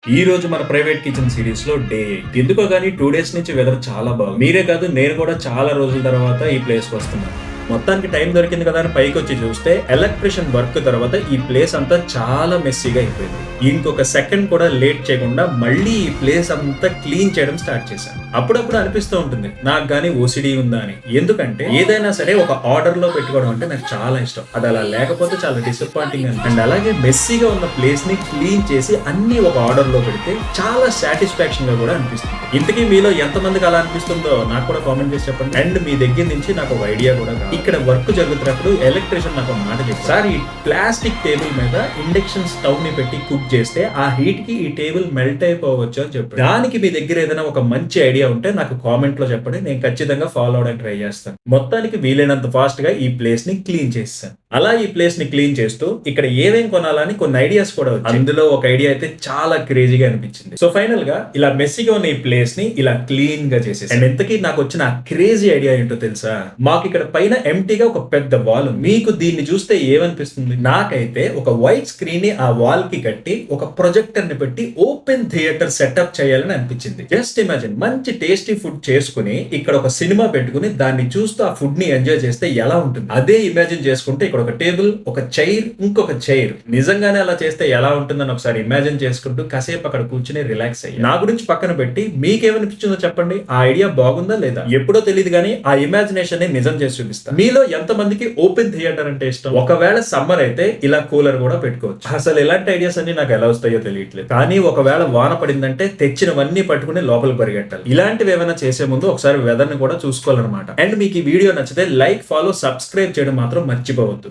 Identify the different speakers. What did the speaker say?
Speaker 1: ఈ రోజు మన ప్రైవేట్ కిచెన్ సిరీస్ లో డే 8 ఎందుకో గానీ 2 డేస్ నుంచి వెదర్ చాలా బాగుంది. మీరే కాదు నేను కూడా చాలా రోజుల తర్వాత ఈ ప్లేస్ కి వస్తున్నాను. మొత్తానికి టైం దొరికింది కదా అని పైకి వచ్చి చూస్తే ఎలక్ట్రిషియన్ వర్క్ తర్వాత ఈ ప్లేస్ అంతా చాలా మెస్సీగా అయిపోయింది. ఇంకొక సెకండ్ కూడా లేట్ చేయకుండా మళ్ళీ ఈ ప్లేస్ అంతా క్లీన్ చేయడం స్టార్ట్ చేశాను. అప్పుడప్పుడు అనిపిస్తూ ఉంటుంది నాకు గానీ ఓసిడి ఉందా అని. ఎందుకంటే ఏదైనా సరే ఒక ఆర్డర్ లో పెట్టుకోవడం అంటే నాకు చాలా ఇష్టం. అది అలా లేకపోతే చాలా డిసప్పాయింటింగ్ అండ్ అలాగే మెస్సీగా ఉన్న ప్లేస్ ని క్లీన్ చేసి అన్ని ఒక ఆర్డర్ లో పెడితే చాలా సాటిస్ఫాక్షన్ గా కూడా అనిపిస్తుంది. ఇంతకీ మీలో ఎంతమందికి అలా అనిపిస్తుందో నాకు కూడా కామెంట్ చేసి చెప్పండి. అండ్ మీ దగ్గర నుంచి నాకు ఒక ఐడియా కూడా కావాలి. ఇక్కడ వర్క్ జరుగుతున్నప్పుడు ఎలక్ట్రీషియన్ నాకు ఒక మాట చెప్పారు, సార్ ఈ ప్లాస్టిక్ టేబుల్ మీద ఇండక్షన్ స్టవ్ ని పెట్టి కుక్ చేస్తే ఆ హీట్ కి ఈ టేబుల్ మెల్ట్ అయిపోవచ్చు అని చెప్పారు. దానికి మీ దగ్గర ఏదైనా ఒక మంచి ఐడియా ఉంటే నాకు కామెంట్ లో చెప్పండి, నేను ఖచ్చితంగా ఫాలో అవడానికి ట్రై చేస్తాను. మొత్తానికి వీలైనంత ఫాస్ట్ గా ఈ ప్లేస్ ని క్లీన్ చేస్తాను. అలా ఈ ప్లేస్ ని క్లీన్ చేస్తూ ఇక్కడ ఏమేం కొనాలని కొన్ని ఐడియాస్ కూడా వచ్చాయి. అందులో ఒక ఐడియా అయితే చాలా క్రేజీగా అనిపించింది. సో ఫైనల్ గా ఇలా మెస్సీగా ఉన్న ఈ ప్లేస్ ని ఇలా క్లీన్ గా చేసేసి అండ్ ఎంతకీ నాకు వచ్చిన క్రేజీ ఐడియా ఏంటో తెలుసా, మాకు ఇక్కడ పైన ఎంటీగా ఒక పెద్ద వాల్ ఉంది. మీకు దీన్ని చూస్తే ఏమనిపిస్తుంది? నాకైతే ఒక వైట్ స్క్రీన్ ని ఆ వాల్ కి కట్టి ఒక ప్రొజెక్టర్ ని పెట్టి ఓపెన్ థియేటర్ సెటప్ చేయాలని అనిపించింది. జస్ట్ ఇమాజిన్ మంచి టేస్టీ ఫుడ్ చేసుకుని ఇక్కడ ఒక సినిమా పెట్టుకుని దాన్ని చూస్తూ ఆ ఫుడ్ ని ఎంజాయ్ చేస్తే ఎలా ఉంటుంది? అదే ఇమాజిన్ చేసుకుంటే ఇక్కడ ఒక టేబుల్, ఒక చైర్, ఇంకొక చైర్, నిజంగానే అలా చేస్తే ఎలా ఉంటుందని ఒకసారి ఇమాజిన్ చేసుకుంటూ కాసేపు అక్కడ కూర్చుని రిలాక్స్ అయ్యి నా గురించి పక్కన పెట్టి మీకేమనిపించిందో చెప్పండి. ఆ ఐడియా బాగుందా లేదా ఎప్పుడో తెలియదు కానీ ఆ ఇమాజినేషన్ ని నిజం చేసి చూపిస్తా. మీలో ఎంతమందికి ఓపెన్ థియేటర్ అంటే ఇష్టం? ఒకవేళ సమ్మర్ అయితే ఇలా కూలర్ కూడా పెట్టుకోవచ్చు. అసలు ఇలాంటి ఐడియాస్ అన్ని నాకు ఎలా వస్తాయో తెలియట్లేదు. కానీ ఒకవేళ వాన పడిందంటే తెచ్చినవన్నీ పట్టుకుని లోపలికి పరిగెట్టాలి. ఇలాంటివి ఏమైనా చేసే ముందు ఒకసారి వెదర్ ని కూడా చూసుకోవాలన్నమాట. అండ్ మీకు ఈ వీడియో నచ్చితే లైక్, ఫాలో, సబ్స్క్రైబ్ చేయడం మాత్రం మర్చిపోవద్దు.